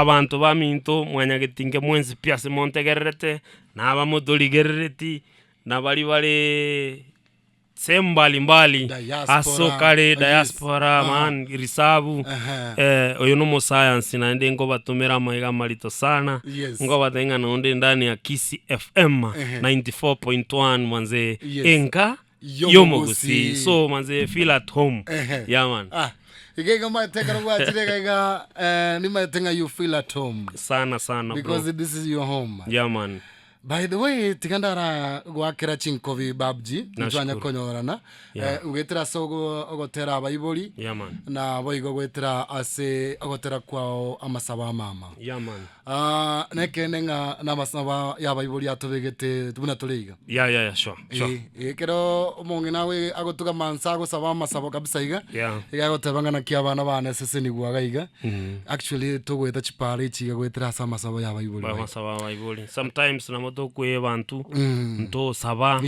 abantu baminto mwanya getinge mwenzi pia se montegerete na abamutoligereti na bali sembali asokale diaspora man risabu oyo no science na ndengo batumira maiga malito sana ngo batenga nonde ndani ya Kisi FM 94.1 manze enka yomogusi so manze feel at home yeah man igega mateka ngo atirega ni matenga you feel at home sana because this is your home yeah man. By the way, tikandara gwakira chinkovi babji ntwanya konyorana ugetera sogo ogotera abayiboli yeah man na boigo gwetera ase ogotera kwao amasaba mama yeah man nekenenga na masaba y'abayiboli atobegete tubuna toleiga yeah sure kero monge nawe agotuga mansa gosaba amasaba kabisa iga igagotebanga na kiabana bana sese ni gwaga iga actually togweta chipare chiga gwetera sama masaba y'abayiboli sometimes na kwe bantu nto saba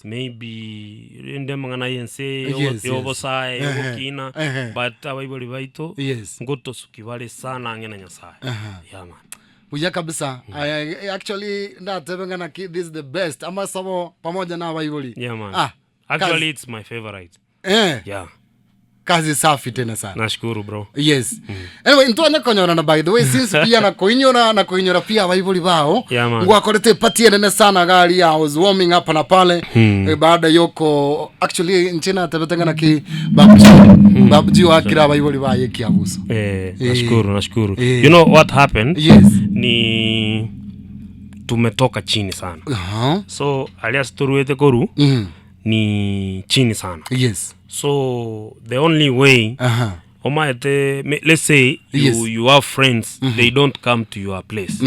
maybe ndemanga yense yobo sae yokina but abayiboli baito ngoto sukibale sana ngena nyasaye yeah man uya kabisa actually ndatebenga na this is the best ama sabo pamoja na abayiboli yeah man actually it's my favorite yeah kazi safi tena sana. Nashukuru bro. Yes. Anyway, ntwana konyora na by the way since pia na koinyora pia abayiboli bao. Ngwa korete patie nene sana gari I was warming up na pale. Baada yoko actually nchena tabetanga ki babji wa kira abayiboli baye kiabuso. Nashukuru. You know what happened? Yes. Ni tumetoka chini sana. So alias turuete koru ni chini sana. Yes. So the only way let's say you have friends they don't come to your place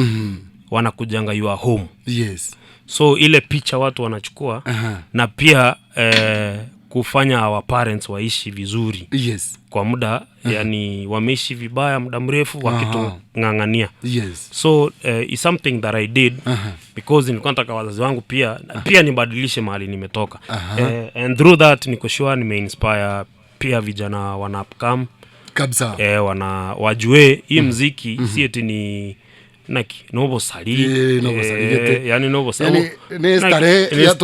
wanakujanga your home. Yes. So ile picha watu wanachukua na pia kufanya our parents waishi vizuri. Yes. Kwa muda yani wameishi vibaya muda mrefu wakitungangania. Yes. So it's something that I did because nilikuwa nataka wazazi wangu pia nibadilishe mahali nimetoka. And through that niko sure nimeinspire pia vijana wana upcome kabisa. Wajue hii muziki si eti ni naki nobo sali yani nobo sali ne stare ya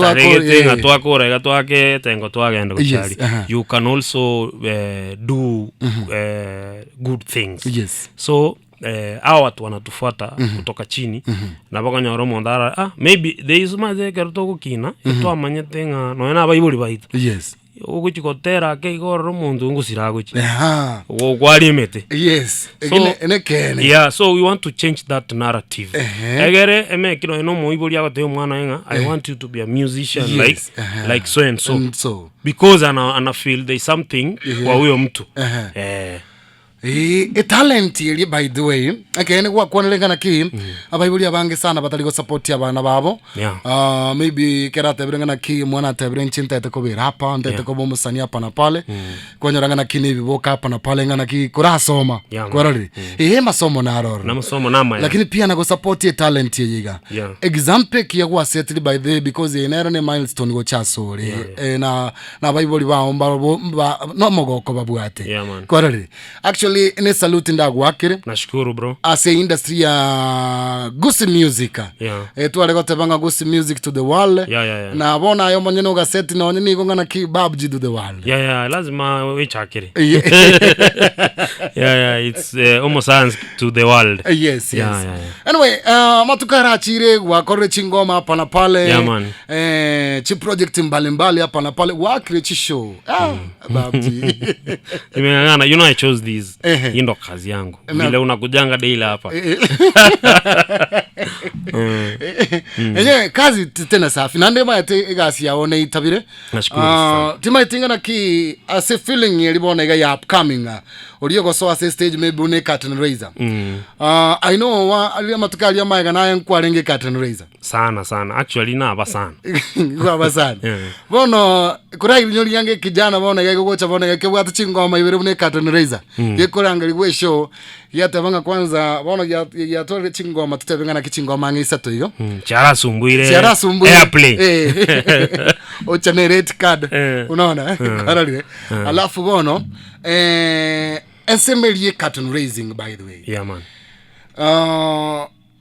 twake tengo twagenda kuchali. You can also do good things. Yes. So hawa watu wanatufuata kutoka chini na bakanya oromo ndara maybe there is maze kerto kukina to amanyetenga no na abayiboli baito. Yes. Ukuchikotera ke igoro mundu ngusiraguchi gwalimete. Yes. Yeah, so we want to change that narrative. Egere emekino no moiboli agote umwana enga I want you to be a musician like so and so because ana feel there is something kwa huyo mtu. Talent ili by the way akene kwa nalengana ki abayibuli abange sana bataligo support abana babo. Maybe kerate brengana ki mwana tabren chinta te ko birapa ndete ko bomusani hapa na pale konyaranga na kini biboka hapa na pale ngana ki kurasoma kwarari masomo na aroro na masomo nama lakini pia na go support talent yiga example ki kwa settle by the way because inera ne milestone go chasore na abayibuli baomba no mogoko babwate kwarari actually ne salute ndagwakire. Nashukuru bro. As a industry ya gospel music. Tuarego tebanga gospel music to the world. Na bona ayo monyene ugaseti na onyene igongana ki babji to the world. Lazima wechakire. It's almost hands to the world. Yes. Anyway, matukara chire wakore chingoma hapa na pale. Chi project mbalimbali hapa na pale wakire chi show. Babji. Imengana, you know I chose these. Indo kazi yangu. Vile unakujanga daily hapa. Kazi tena safi. Na ndema yate gasi yaone itabire. Nashukuru. Tima itinga na ki ase feeling yelibona ya upcoming. Uriyo go so ase stage maybe une curtain raiser. I know aliya matukali ya maiga na yankwa renge curtain raiser. Sana. Actually na aba sana. Kwa sana. Bono kurai nyoli yange kijana bona yego gocha bona yake watu chingoma ibere une curtain raiser. Yekoranga ligwe show yatabanga kwanza bona ya tole chingoma tutabenga na kichingoma ngisato hiyo. Chara sumbuire. Airplay. O generate card. Unaona? Karali. Alafu bono ensemble curtain raising by the way. Yeah man.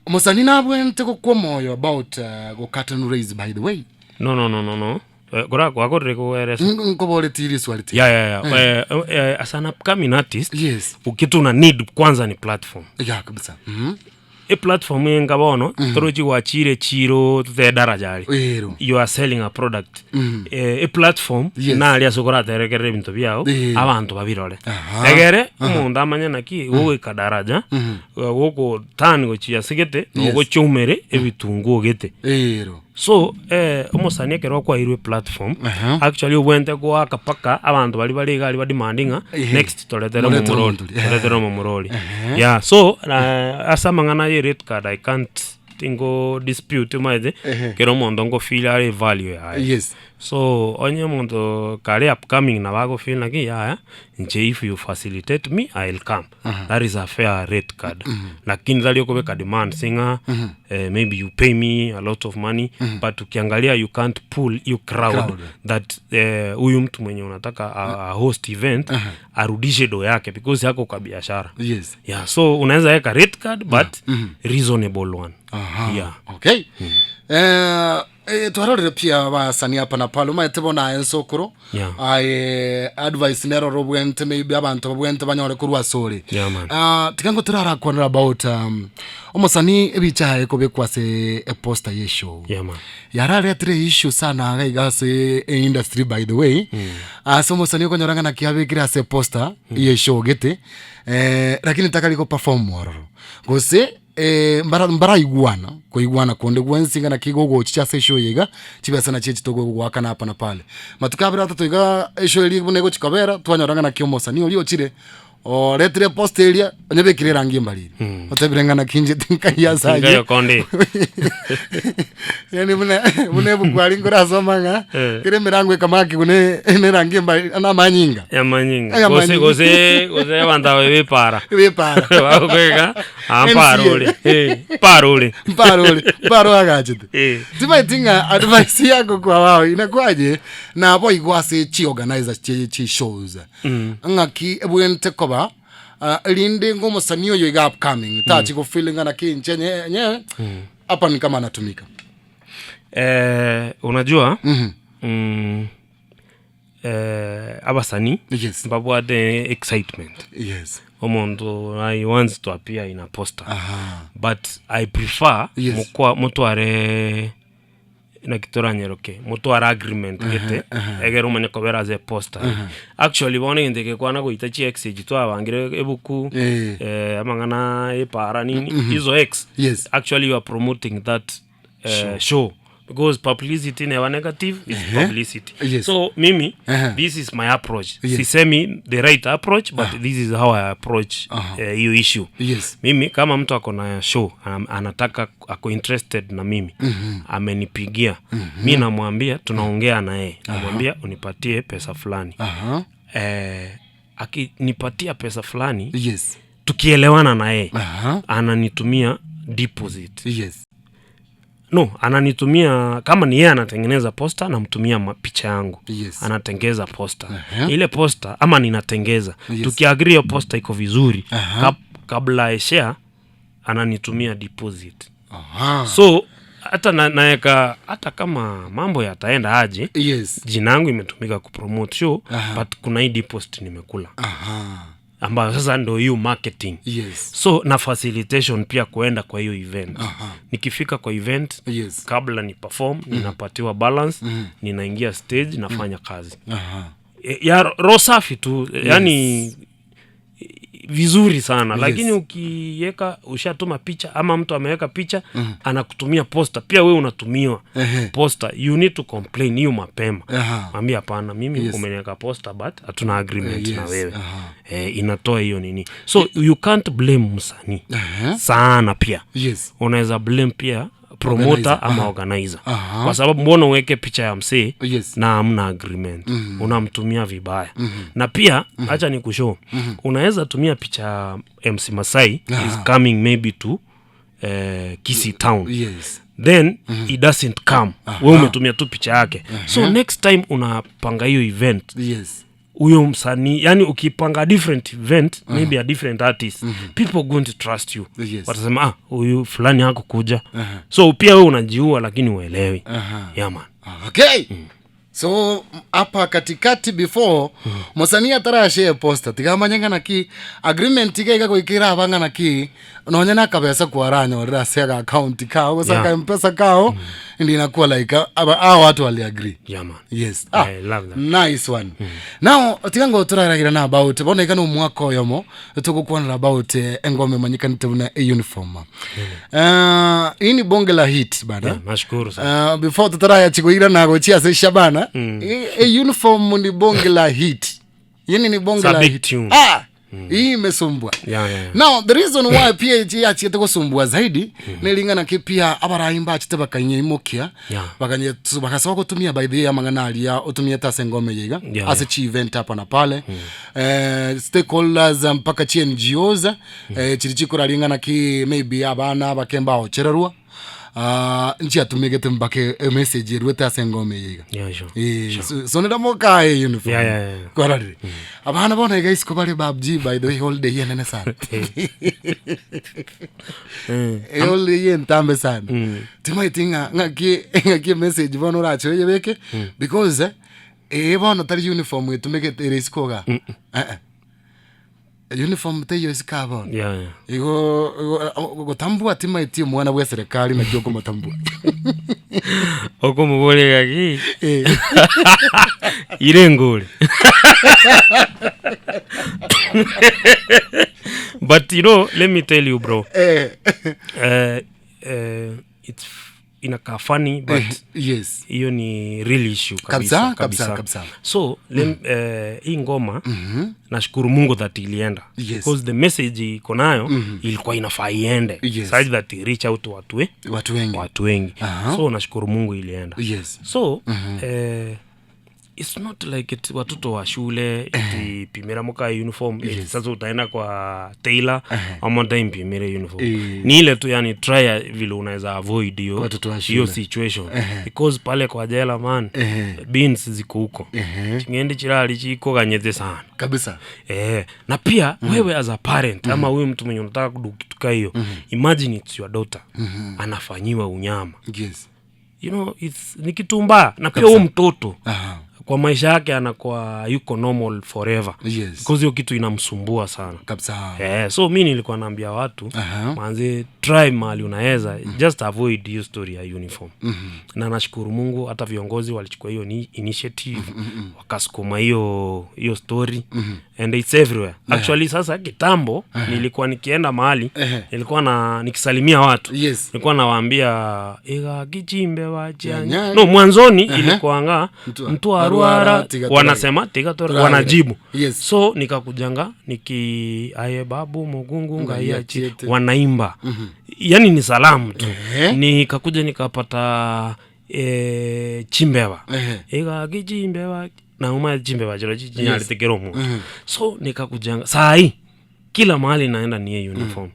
musani nabwente ko moyo about go curtain raise by the way. No. Kwa kuwereso nkobole tiri swaliti. Yeah. As an upcoming artist, yes, ukitu na need kwanza ni platform. Yeah, kabisa. A platform yenga bono toroji wachire chiro the darajali. You are selling a product. A platform na ali asokora terekere bintu byao abantu babirole. Egere umuntu amanya naki wowe kadaraja woko tani go chia sigete no chumere ebitungu gete. So umusani kero kwa irwe platform actually wente go akapaka abantu bali gali demandinga next toletero mu muroli. Yeah, so asamangana ye rate card I can't tingo dispute maide kero mondo ngo feel are value. Yes. So onye mondo kare upcoming na wago feel like nje if you facilitate me I'll come. That is a fair rate card. Lakini zalio kubeka demand singer maybe you pay me a lot of money but ukiangalia you can't pull you crowd that huyu mtu mwenye unataka a host event arudishe do yake because yako kwa biashara. Yes. Yeah, so unaweza weka rate card but reasonable one. Yeah. Okay. Twarorere pia basani hapa na pale umayetebona ensokoro. Advice nero robwente maybe abantu babwente banyore kurwa sore. Tikango turara kwanira about umusani ebichaye ko bekwase a poster ye show. Yarare tre issue sana gaigase industry by the way. So umusani ko nyoranga na kiabe kirase poster ye show gete. Lakini takaliko perform waro. Gose mbara iguana ko iguana konde gwensinga na kigogo chicha sesho yega chibasa na chechi togo gwakana hapa na pale matukabira tatoiga esho eri bunego chikabera twanyoranga na kiomosa ni oli ochire o letre postelia onye kire rangi mbali otebirenga na kinje tinka ya saje ngayo konde yani mune bugwali ngora somanga kire mirango kamaki kune ne rangi mbali ana manyinga ya manyinga gose banda bebe para wako kwega paro agajite timaitinga advice yako kwa wao inakwaje na hapo igwase chi organizer chi shows ngaki ebwente koba linde ngomo sanio yo iga upcoming tachi ko feeling na kinche nye hapa ni kama anatumika unajua abasani babu ade excitement. Yes. Omondo I want to appear in a poster. But I prefer mutware na kitoranyeroke mutware agreement gete egero manya kobera ze poster. Actually bone ndeke kwana go itachi exchange to abangire ebuku amangana epara nini hizo x. Yes. Actually you are promoting that show. Because publicity never negative is publicity. Yes. So mimi this is my approach. Sisemi the right approach but this is how I approach you issue. Yes. Mimi kama mtu akona show anataka ako interested na mimi amenipigia mimi namwambia tunaongea na yeye namwambia unipatie pesa fulani akinipatia pesa fulani tukielewana na yeye ananitumia deposit. Yes. No, ananitumia kama ni yeye anatengeneza poster namtumia picha yangu. Anatengeza poster. Ile poster ama ninatengeza. Tukiagree poster iko vizuri kabla share ananitumia deposit. So hata naeka hata kama mambo yataenda aje jina yangu imetumika kupromote show but kuna hii deposit nimekula. Ambayo sasa ndio hiyo marketing. So na facilitation pia kuenda kwa hiyo event. Nikifika kwa event kabla ni perform ninapatiwa balance ninaingia stage nafanya kazi. Ya rosafi tu yani vizuri sana lakini ukiweka ushatuma picha ama mtu ameweka picha anakutumia poster pia wewe unatumiwa poster you need to complain hiyo mapema mwambie hapana mimi umeniweka poster but hatuna agreement na wewe inatoa hiyo nini so you can't blame msanii sana pia unaweza blame pia promoter ama organizer kwa sababu mbona uweke picha ya msee na hamna agreement unamtumia vibaya na pia acha nikushow unaweza tumia picha MC Masai is coming maybe to Kisii town then it doesn't come wewe umetumia tu picha yake so next time unapanga hiyo event huyo msanii, yani ukipanga different event, maybe a different artist, people going to trust you. Watasema huyu fulani hakukuja. So pia wewe unajiua lakini uelewi. Yeah man. Okay. So hapa katikati before msanii atarashe posta tigamanyanga na ki agreement igeka kuikira abanga na ki nonya na kabesa kuaranya ora sega account kao saka mpesa kao ndi inakuwa like hao watu wali agree. Yeah man. Yes. I love that. Nice one. Now tigango turaragira na about bona ikana umwaka yomo tukukwana about engome manyikanite na uniform. Ini bonge la hit bana. Nashukuru sana. Before tutaraya chikuira na gochia se Shabana. Uniform ni bonge la hit. Yini ni bonge la hit. Hii imesumbua. Now the reason why PH achite kusumbua zaidi nelingana kipia abaraimba achite bakanye imokia bakanye bakasaba kutumia by the amanganalia otumia tase ngome yiga as a event hapa na pale stakeholders mpaka chi NGOs chirichikura lingana ki maybe abana bakemba ochererwa nchi atumigete mbake message rweta sengome yiga. Sure. So nenda moka uniform. Kwarari. Abana bona guys ko bari babji by the way holiday yene sana. Holiday yen tambe sana. Timaitinga ngaki message bona racho yebeke because bona tari uniform etumigete riskoga. Uniform teyo isikaba. Igo tambua timaiti mwana wa serikali na joko matambua. Oko mubole gaki. Irengole. But you know, let me tell you bro. It's inaka funny but yes, hiyo ni real issue kabisa. So hii ngoma nashukuru Mungu that ilienda because the message iko nayo ilikuwa inafaa iende such that it reach out to watu wengi. So nashukuru Mungu ilienda. So it's not like watoto wa shule itipimira moka uniform sasa utaenda kwa tailor ama utaipimira uniform. Ni ile tu yani try vile unaweza avoid hiyo situation because pale kwa jela man beans ziko huko. Ngende chirali chiko ganyeze sana kabisa. Na pia wewe as a parent ama wewe mtu mwenye unataka kuduka hiyo, imagine it's your daughter anafanyiwa unyama. You know it's ni kitu mbaya na pia huyo mtoto kwa maisha yake anakuwa yuko normal forever because hiyo kitu inamsumbua sana kabisa. So mimi nilikuwa naambia watu manze try mali unaweza just avoid hiyo story ya uniform. Na nashukuru Mungu hata viongozi walichukua hiyo initiative wakasukuma hiyo story and it's everywhere. Actually sasa kitambo nilikuwa nikienda mahali nilikuwa nikisalimia watu nilikuwa nawaambia ega kichimbe wachanya. No mwanzoni ilikuwa mtu aruara wanasema tigatora wanajibu. So nikakujanga aye babu mugungu ngaya chete wanaimba. Yani ni salamu tu. Nikakuja nikapata chimbewa. Ega kichimbewa na uma chimbewa jiro chinyali tekeromo. So nikakujanga sai kila mahali naenda ni uniform.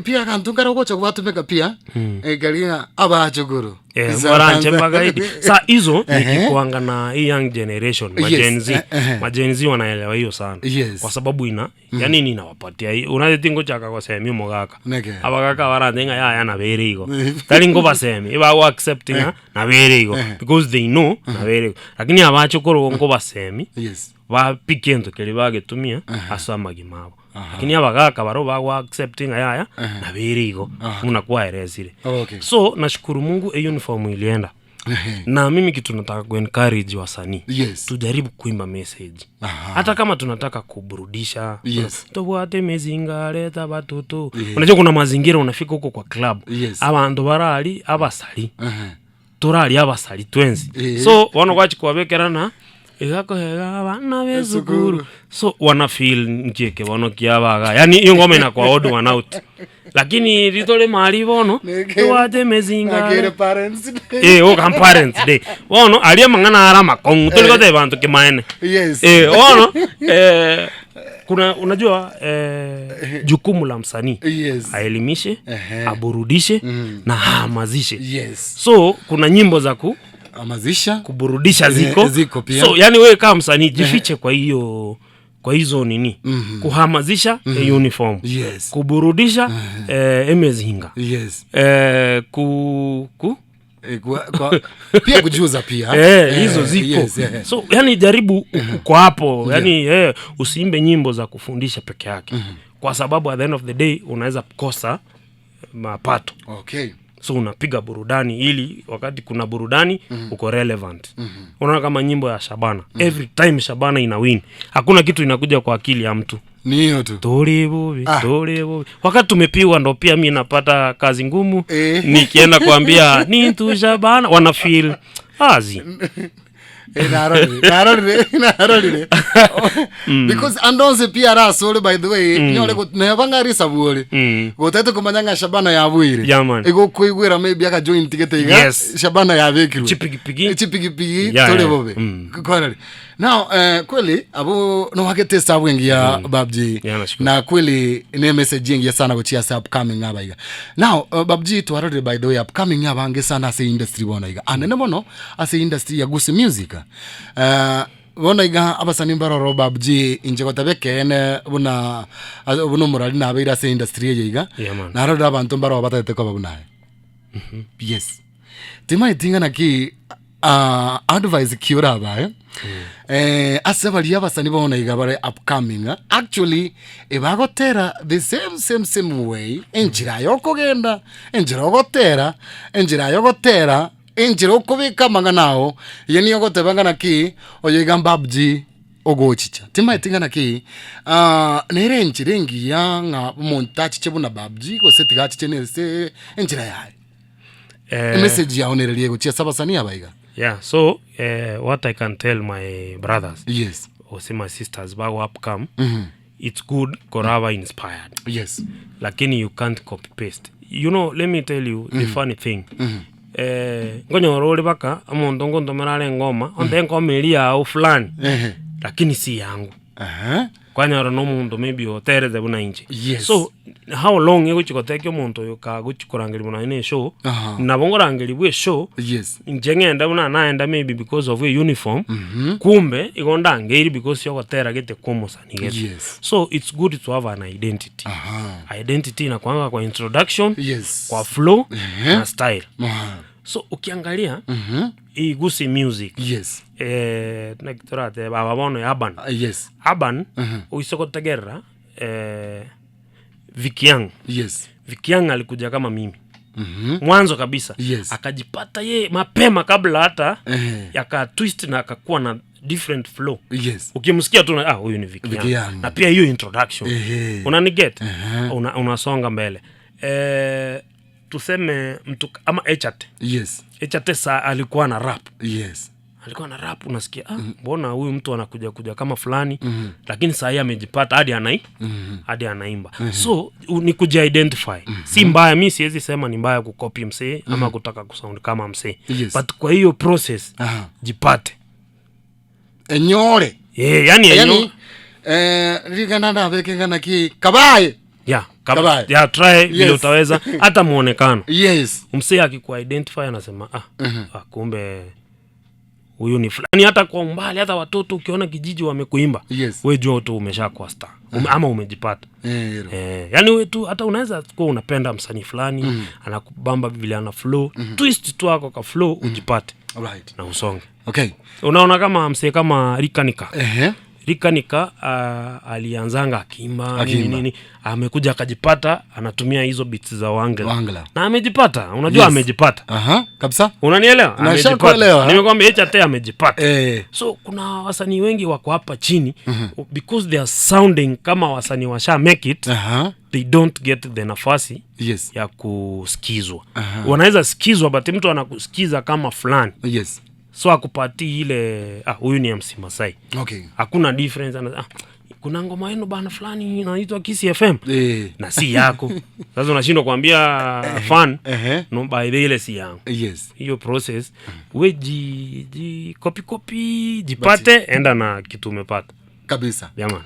Pia kantungara ukocha kubatumeka pia galia abachogoro moranche bagaidi sa hizo nikikuanga na young generation majenzi wanaelewa hiyo sana kwa sababu yani ninawapatia unayetingo chaka kwa semi mogaka abagaka barandenga ya na berigo talingo basemi iba accepting na berigo because they know na berigo lakini abachokoro ngo basemi ba pikento kele bagetumia asama gimabo lakini abagaka baro ba accepting aya na berigo unakuwa erezile. So nashukuru Mungu uniform ilienda. Na mimi kitu nataka ku-encourage wasanii tujaribu kuimba message. Hata kama tunataka kuburudisha tubwate mezinga leta batoto. Unajua kuna mazingira unafika huko kwa club abantu barali abasali turali abasali twenzi. So wanokwachi kuwabekerana igako hega bana bezukuru. So wana feel njeke wanokia baga yani hiyo ngoma inakuwa odd one out. Lakini ritole mali bono tuwate mezinga agere parents day parents day bono aliye mangana arama kongu tulikote bantu kimaene bono kuna unajua jukumu la msanii aelimishe aburudishe na hamasishe. So kuna nyimbo za amazisha kuburudisha ziko pia. So yani wewe kama msanii jifiche kwa hizo nini kuhamazisha uniform, yes, kuburudisha emezinga, yes, pia kujuza pia hizo ziko, yes, so yani jaribu kwa hapo yani usiimbe nyimbo za kufundisha peke yake kwa sababu at the end of the day unaweza kukosa mapato. Okay, so unapiga burudani ili wakati kuna burudani uko relevant. Unaona kama nyimbo ya Shabana, every time Shabana ina win, hakuna kitu inakuja kwa akili ya mtu, ni hiyo tu Tori Bobi. Wakati tumepigwa ndo pile mimi napata kazi ngumu nikienda kuambia ni tu Shabana wana feel azi narorire because andonse pia rasole by the way nyore go nebanga risabule gotete kumanyanga Shabana yabuire ego kuigwira maybe aka join tigete iga Shabana yabekirwe chipigipigi Tori Bobi korali. Now kweli abo no hakete sabu ngia babji na kweli ne message ngia sana gochia sa upcoming abaiga. Now babji twarore by the way upcoming abange sana se industry bona iga anene mono ase industry ya gusi music bona iga abasani mbaroro babji inje gotabeke ene buna murali na abira se industry ye iga na roda abantu mbaro batete ko babuna yes tima itinga na ki advice kiura bae asabali abasani bona iga bare upcoming actually ibagotera the same way enjira yokogenda enjira yogotera enjira okubika manganaho yeni yogotebanga naki oyiga babji ogochicha tima itinga naki nere enjira ngiya nga montachi chebuna babji ko setigachi chenese enjira yae message ya onerelie gochia sabasani abaiga. Yeah, so what I can tell my brothers, yes, or say my sisters, bago upcome, it's good koraba inspired. Yes. Lakini you can't copy paste. You know, let me tell you the funny thing. Ngonyo role baka amondo ndomerale ngoma, onde ngoma ilia au fulani. Lakini si yangu. Kwanya no mundo maybe hotel de buna inje. Yes. So how long ego chikoteke omuntu yoka guchikorangeli buna ine show nabongorangeli bwe show, yes, njengenda buna naenda maybe because of your uniform kumbe igondangeli because yokotera gete komosani gete. Yes. So it's good to have an identity. Identity na kwanga kwa introduction, yes, kwa flow na style. So ukiangalia igusi music, yes, nakitorate bababono ya Aban, yes, Aban uisokotegera Vikiang, yes, Vikiang alikuja kama mimi mwanzo kabisa, yes, akajipata ye mapema kabla hata yaka twist na akakuwa na different flow. Yes. Ukimsikia tu huyu ni Vikiang. Na pia hiyo introduction unaniget unasonga mbele. Tuseme mtu ama Echate. Yes. Echate sa alikuwa na rap. Yes. Alikuwa na rap, unasikia mbona huyu mtu anakuja kama fulani, lakini saa hii amejipata hadi anaimba. So ni kujiidentify. Si mbaya, mimi siwezi sema ni mbaya kucopy msee ama kutaka kusound kama msee. Yes. But kwa hiyo process jipate. Enyore. Yani rigana na bekengana ki kabaye. Kabaye. Try vile utaweza hata muonekano. Yes. Msee akikuidentify anasema kumbe huyu ni fulani, hata kwa umbali, hata watoto ukiona kijiji wamekuimba, wewe jua tu umeshakuwa star ama umejipata. Yani wewe tu hata unaweza kuwa unapenda msanii fulani anakubamba vile ana flow, twist tu wako ka flow ujipate. Alright. Na usonge. Okay. Unaona kama msee kama Rikanika. Rikanika alianzanga akiimba nini, amekuja akajipata anatumia hizo beats za Wangla. Na amejipata, unajua amejipata. Kabisa. Unanielewa? Amejipata. Nimekwambia Echate amejipata. So kuna wasanii wengi wako hapa chini because they are sounding kama wasanii washa make it. They don't get the nafasi ya kusikizwa. Wanaweza sikizwa but mtu anakusikiza kama fulani. Yes. So akupati ile huyu ni MC Masai. Okay. Hakuna difference kuna ngoma yenu bana fulani inaitwa Kisi FM na si yako. Sasa unashindwa kuambia fan no by the ile si yangu. Yes. Hiyo process we copy jipate enda na kitu umepata. Kabisa. Jamani.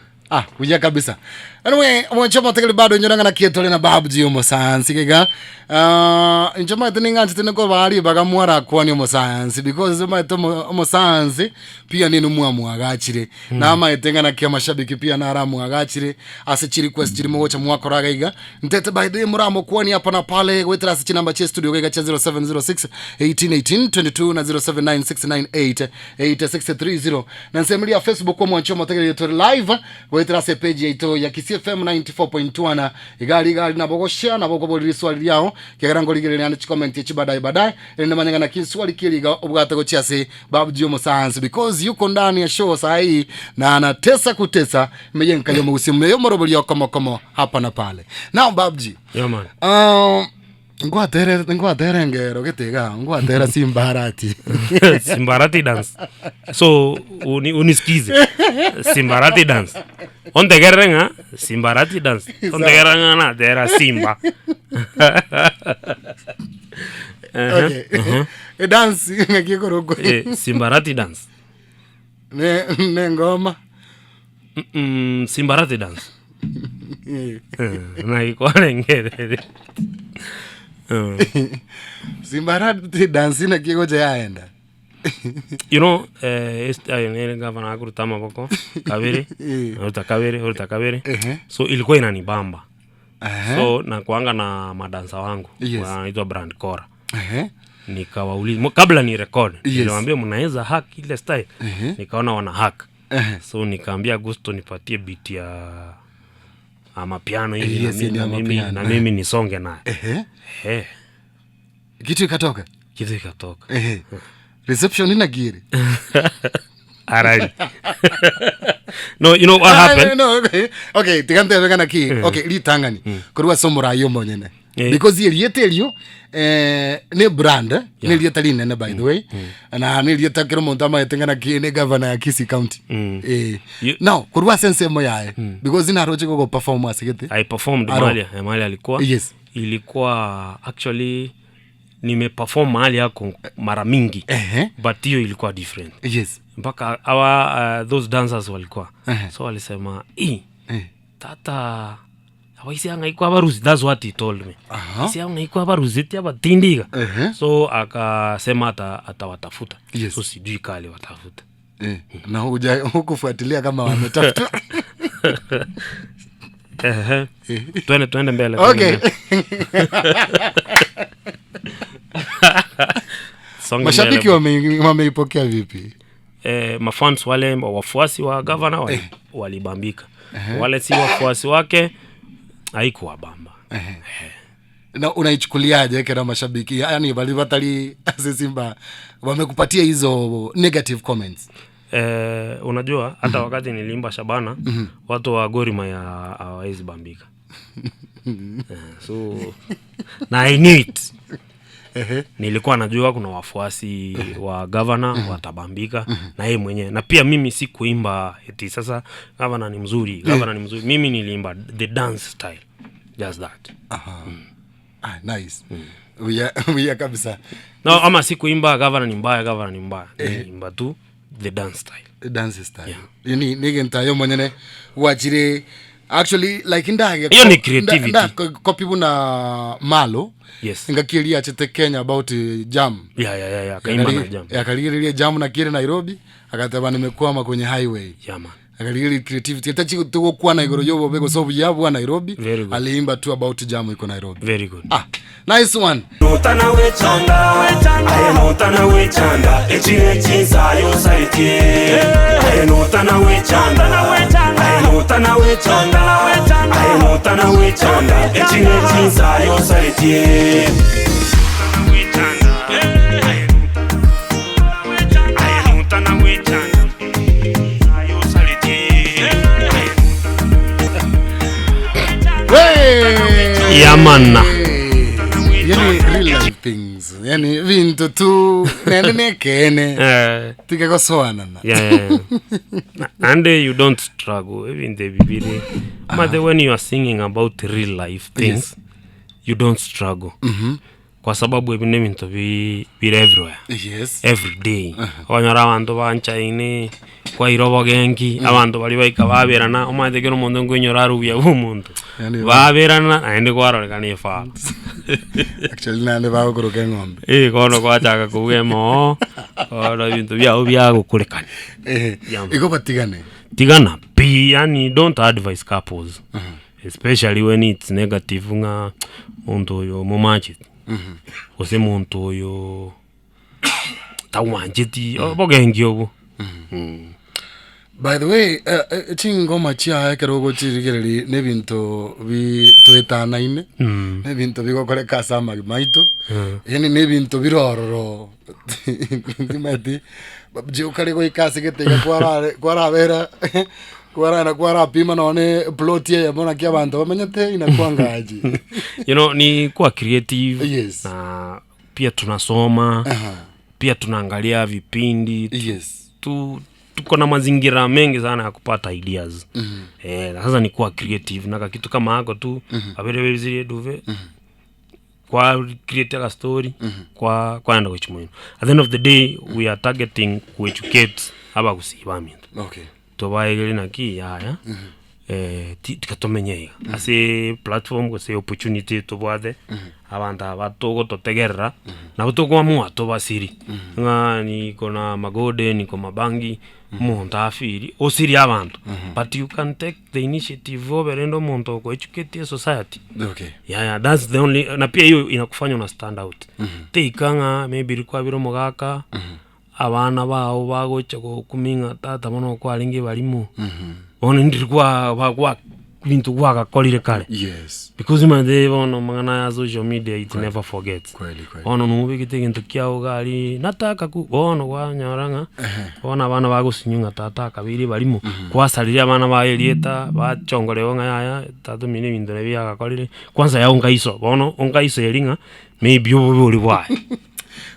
Uya kabisa. Anyway, mwanchoma tekele bado nyonanga na kietole na babji yomo science kega. Njoma teninga tene ko bali baga mwara kwani yomo science because ma tomo yomo science pia ninu mwa agachire. Na ama etenga na kia mashabiki pia na aramu agachire. Ase request chiri mocha mwako iga. Ntete by the muramo kwani hapa na pale wetra ase namba che studio kega cha 0706 1818 22 na 0796988630. Na nsemlia Facebook kwa mwanchoma tekele yetole live wetra ase page yaito ya Kisii FM 94.1 igali na bogoshia na bogoboli swali yao kigarango ligere na comment chibadai badai ene manyanga na kiswali kiliga obwata go chiase babji yomo science because yuko ndani ya show saa hii na anatesa kutesa meyenka yomo usimu yomo roboli yako hapa na pale now babji man ngwa tere ngero ketega ngwa tere simbarati simbarati dance so unisikize simbarati dance onde gerenga simbarati dance onde gerenga na dera simba okay dance ngakikorogo simbarati dance ne ngoma simbarati dance na ikone ngere simbarati dance na kiko yaenda you know gavana akurutama boko kabiri uruta kabiri so ilikuwa inanibamba so na kuanga na madansa wangu wanaitwa Brand Cora nikawauliza kabla ni record niliwaambia mnaweza hack ile style nikaona wana hack so nikaambia Gusto nipatie beat ya amapiano hivi na mimi nisonge naye kitu ikatoka reception ina giri alright no you know what happened no okay tigante wegana ki okay litangani kurwa somora yombo nyene because yelietelio ne brand ne lietalina na by the way na ne lietakero montama etengana ki ne governor ya Kisii County now kurwa sense mo yae because ina roje go performance gete I performed mali alikuwa ilikuwa actually nimeperform mahali yako mara mingi but hiyo ilikuwa different mpaka those dancers walikuwa so walisema tata awaisi anga iko abaruzi, that's what he told me. Isi anga iko abaruzi tia batindiga so akasema atawatafuta so sijui kali watafuta na hukufuatilia kama wametafuta tuende mbele. Okay. Mashabiki wameipokea vipi? Mafans wale wafuasi wa governor walibambika. Wale si wafuasi wake haikuwa bamba. Na unaichukuliaje kama mashabiki? Yaani walivatali Simba wamekupatia hizo negative comments? Unajua hata wakati nilimba Shabana watu wa Gor Mahia hawawezi bambika. So na I knew it. Nilikuwa najua kuna wafuasi wa governor watabambika na yeye mwenyewe, na pia mimi si kuimba eti sasa governor ni mzuri, mimi nilimba the dance style, just that. Nice. We kabisa. No, ama si kuimba governor ni mbaya, nilimba tu the dance style. Yani nigenta yo mwenyewe uachire actually like ndage hiyo ni creativity copy na malo. Yes. Ngakilia chete Kenya about jam. Kaimba na jam. Akalilia jam na kile Nairobi, akataba nimekwama kwenye highway. Man. Akalilia creativity. Tachi tuko kwa Nairobi yobo bego so yabu wa Nairobi. Aliimba tu about jam iko Nairobi. Very good. Nice one. Notana we chanda. Aye notana we chanda. Echine chinsa yo saiti. Aye notana we chanda. Aye notana we chanda. Aye notana we chanda. Echine chinsa yo saiti. Yamana. Yani real life things. Yani vinto tu nene kene. Tika soana na. And you don't struggle even the bibili. But when you are singing about real life things, you don't struggle. kwa sababu ebine bintu biri everywhere. Yes. Every day. Onyora abantu banchaine kwa irobo gengi abantu bali baika baberana omathekero mundu ngonyora rubya umuntu. Baberana ande kwarorikanie facts. Actually nande bagukuruka ng'ombe. Kono kwachaka kugemo. Ora bintu bya gukurekana. Iko batigane. Tigana yani don't advise couples. Especially when it's negative nga muntu yo mumachi. Ose muntu yo tawanjeti bogengi obo. By the way, chingoma chia kerogo chirigereri nebintu bitwetanaine. Nebintu bigokoreka sama maito. Yani nebintu birororo. Ndimati je kare go ikase getega kwara vera kwara pima none plot ya bona kia bantu bamenyete inakuangaji. Ni kuwa creative. Yes. Na pia tunasoma. Pia tunaangalia vipindi. Yes. Tuko na mazingira mengi sana ya kupata ideas. Sasa ni kuwa creative na kitu kama hako tu abere zile duve. Kwa create a story kwa enda which moyo. At the end of the day we are targeting to educate aba kusiba mintu. Okay. Tobaegele na ki ya tikatomenyega ase platform ko se opportunity to bwade abantu abatogo totegerera na butogwa mu atobasiri nga ni kona magode ni koma bangi muntu afiri osiri abantu but you can take the initiative over endo muntu ko educate society. Okay. Yeah, that's the only na pia hiyo inakufanya una stand out. Teikanga maybe rikwa biro mogaka abana bao bagocha kuminga tata mono kwa lingi balimu. Ono ndirikwa bagwa bintu gwagakorire kare. Yes. Because they ono mangana ya social media it never forgets. Kweli. Ono nubigite kintu kyao gali nataka ku ono gwanyoranga. Ona abana bagusinyunga tata kabiri balimu kwasaliria abana ba Elieta bachongorewo ngaya tatu mine bintu ne byagakorire kwanza ya ongaiso ono ongaiso yelinga maybe ubuli bwaye.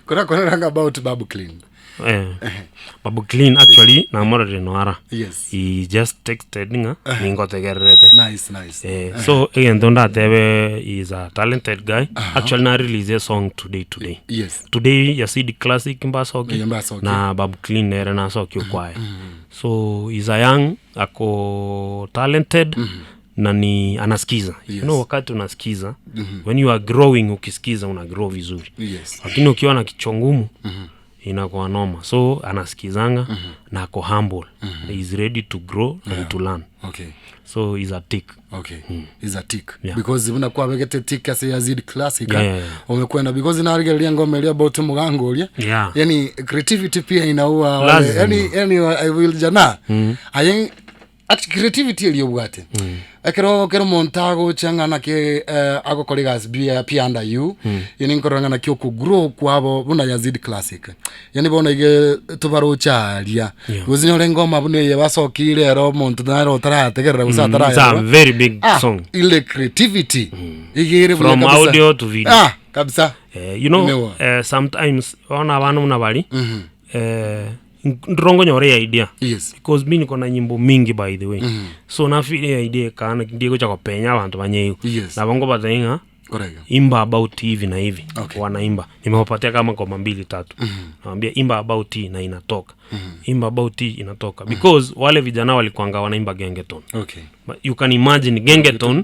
Kuna about Babu Clean. Babu Clean actually na morare noara. Yes. He just texted nga ningotegerete. Nice. So again Donda Tebe is a talented guy. Actually na release a song today. Yes. Today you see the classic Mbasoki. Na Babu Clean nere na soki ukwae. So he's a young ako talented. Na ni anasikiza. Yes. Wakati unasikiza when you are growing ukisikiza una grow vizuri. Yes. Lakini ukiwa na kichongumu inakuwa noma. So anasikizanga na ako humble. He is ready to grow and to learn. Okay. So he's a tick. Okay. He's a tick. Yeah. Because unakuwa begete tick as Yazid classic. Umekwenda because na arigelia ngoma ile about mugango ile. Yeah. Yani creativity pia inaua yani I will jana. Ayen creativity ile yobwate. Kero montago changana ke ago colleagues pia under you. Yani nkoranga kyo ku grow kwabo buna Yazid classic. Yani bona ige tubaro chalia. Uzinyo lengoma bune ye basokire ro montu na ro tara tegerera usatara. It's a very big song. Ile creativity. Igire from audio to video. Kabisa. Sometimes ona abantu unabali. Ndrongo nyore idea. Yes. Because mimi niko na nyimbo mingi by the way. So na feel idea kana ndigo cha kupenya abantu banyeyo. Yes. Na bongo batainga. Correct. Imba about hivi na hivi. Okay. Wanaimba. Nimewapatia kama ngoma 2-3. Naambia imba about hii na inatoka. Imba about hii inatoka. Because wale vijana walikuanga wanaimba gengeton. Okay. But you can imagine gengeton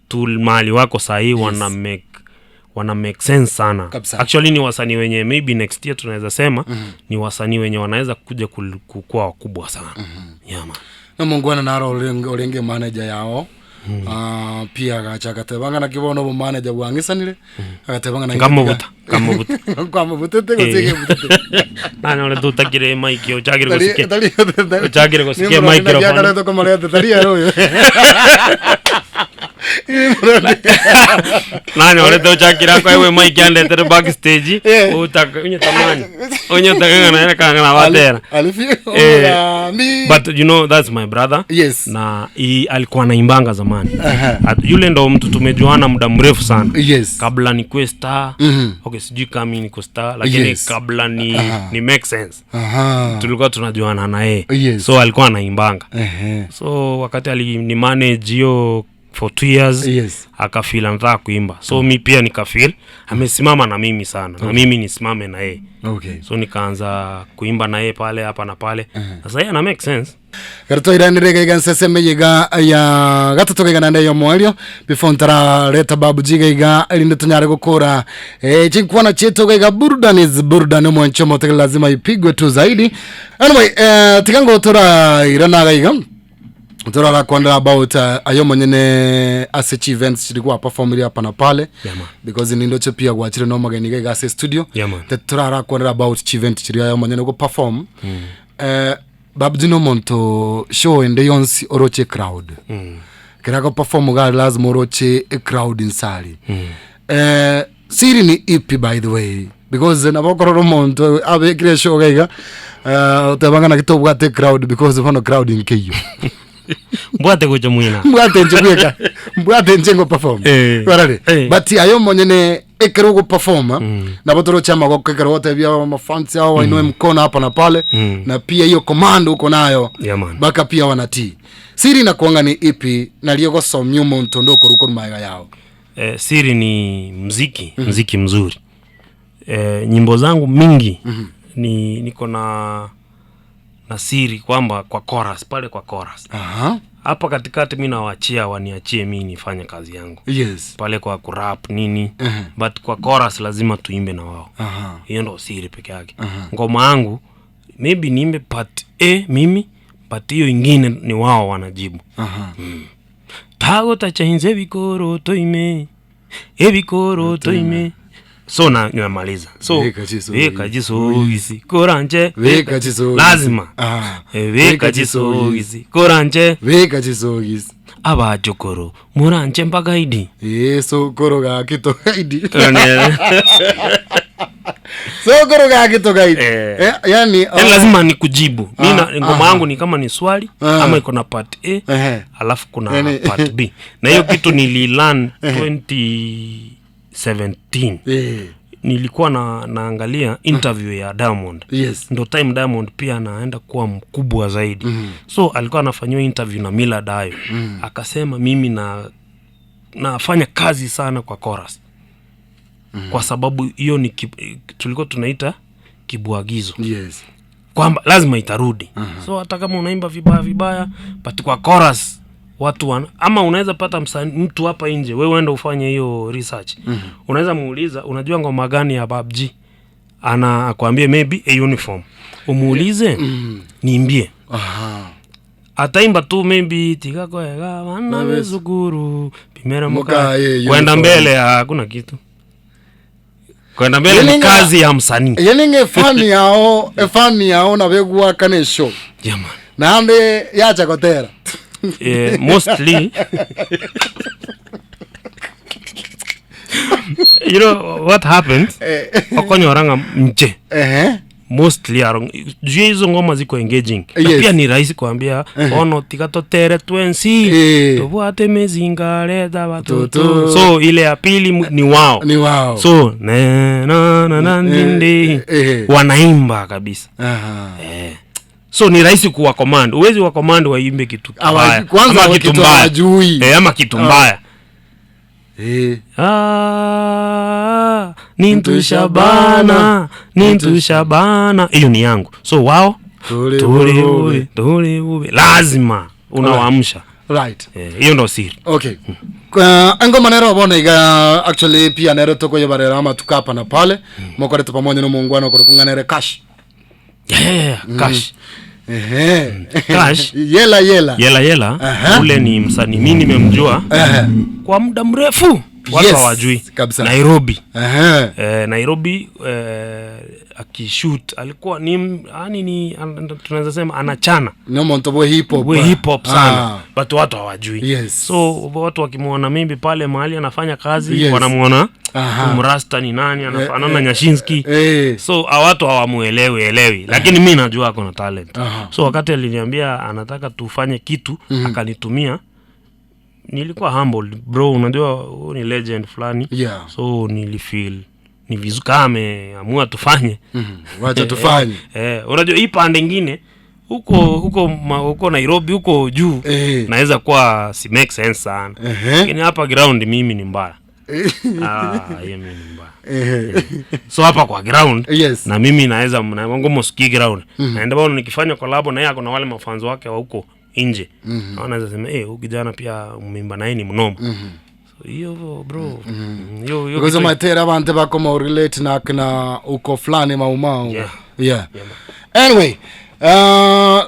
to mali wako sahi wana make sense sana. Kapsa. Actually ni wasanii wenye maybe next year tunaweza sema ni wasanii wenye wanaweza kuja kukua wakubwa sana. Yeah man. Na mungwana naro olenge manager yao. Pia gachakatebanga na kibono bo manager bwangisanire agatebanga na kamubuta kamubuta tegosike butete nani ole tutakire mic yo chagire gosikie microphone yakara to komale tari aro nani ole to chakira kwa wewe mic ande tere backstage utaka unye tamani unye takanga na kanga watera but you know that's my brother. Yes. Na alikuwa anaimbanga zamani. Yule ndo mtu tumejuana muda mrefu sana. Yes. Kabla ni Questa. Okay, sijui kama ni Questa lakini kabla ni make sense. Tulikuwa tunajuana na yeye. Yes. So alikuwa anaimbanga. So wakati ni manage hiyo for 2 years. Yes. Akafeel anataka kuimba. So mi pia nikafeel amesimama na mimi sana. Na mimi nisimame na yeye. Okay. So nikaanza kuimba na yeye pale hapa na pale. Sasa yeye ana make sense. Garto iranirega igansese meyiga ya gatatu gigana ndeyo mwario before ntara leta babu jiga iga ilinde tunyare gukora chinkwana cheto giga burdan mwancho mote lazima ipigwe tu zaidi. Anyway tikango tora irana giga tora kwanda about ayo monyene asech events chilikuwa perform hapa na pale because nindo che pia gwachire no magani giga ase studio tora kwanda about event chiri ayo monyene go perform babdino monto show ende yonsi oroche crowd kirako perform ga lazima oroche a crowd inside siri ni ipi by the way because na bokoro monto abe kire show ga tabanga na kitobu ate crowd because of no crowd in keyo mbwate kuja mwina mbwate njengo perform warare but ayo monyene ekero go perform na botoro chama go kekero wote bia mafans hao wainue mkono hapa na pale na pia hiyo command uko nayo baka pia wanatii siri na kuanga ni ipi na liego somyu monto ndoko ruko maiga yao siri ni muziki mzuri nyimbo zangu mingi niko na siri kwamba kwa chorus pale kwa chorus hapa katikati mimi nawaachia waniachie mimi nifanye kazi yangu pale kwa kurap nini but kwa chorus lazima tuimbe na wao hiyo ndo siri peke yake ngoma yangu maybe niimbe part A mimi but hiyo ingine ni wao wanajibu tago tachainze bikoro toime ebikoro toime so namaliza so weka jisogizi koranje weka jisogizi lazima weka jisogizi koranje weka jisogizi abajokoro muranje mbagaidi yeso koro ga kito gaidi so koro ga kito gaidi yani lazima nikujibu mimi ngoma yangu ni kama ni swali ama iko na part A alafu kuna part B na hiyo kitu nililearn 2017 nilikuwa naangalia interview ya Diamond ndo time Diamond pia anaenda kuwa mkubwa zaidi so alikuwa anafanywa interview na Mila Dayo akasema mimi nafanya kazi sana kwa chorus kwa sababu hiyo ni tulikuwa tunaita kibuagizo kwamba lazima itarudi so hata kama unaimba vibaya but kwa chorus watu ama unaweza pata mtu hapa nje wewe uende ufanye hiyo research unaweza muuliza unajua ngoma gani ya Babji akwambie maybe a uniform umuulize niimbie ataimba tu maybe tikako ega wana wezuguru pimera muka kwenda mbele hakuna kitu kwenda mbele ni kazi ya msanii yeninge fani yao na begwa kanesho jamani naambe yacha kotera mostly you know what happens okonyoranga nje mostly hizo ngoma ziko engaging pia ni rahisi kuambia ono tikatotere twensi tobwate mezingale da watoto so ile ya pili ni wao so na ndinde wanaimba kabisa so ni rahisi kuwa command uwezi wa command waimbe kitu kibaya kwanza kitu mbaya ama kitu mbaya nintushabana hiyo ni yangu so wao tuli lazima unawaamsha right hiyo ndo siri okay ango manero bona iga actually pia nero toko yebarera ama tukapa na pale mokore to pamoja no mungwana ko kunganere cash cash cash yela ule ni msanii mimi nimemjua kwa muda mrefu watu hawajui Nairobi Nairobi akishoot alikuwa ni tunaweza sema anachana no monto hip hop sana but watu hawajui so watu wakimuona mimi pale mahali anafanya kazi wanamuona Mrasta ni nani anafanana Nyashinski so watu hawamuelewi lakini mimi najua ako na talent so wakati aliniambia anataka tufanye kitu akanitumia nilikuwa humble bro unajua ni legend fulani so nilifeel ni vizuri kama ameamua tufanye wacha tufanye unajua hii pande nyingine huko Nairobi huko juu naweza kuwa si make sense sana. Lakini hapa ground mimi ni mbaya. Hiyo mimi ni mbaya. So hapa kwa ground na mimi naweza mwanangu ski ground. Naenda bado nikifanya collab na yeye kuna wale mafans wake wa huko nje. Wanaweza sema huyu kijana pia mimba naye ni mnoma. So hiyo bro. Hiyo kwa sababu matera abantu bako relate na uko fulani maumau. Yeah. Anyway,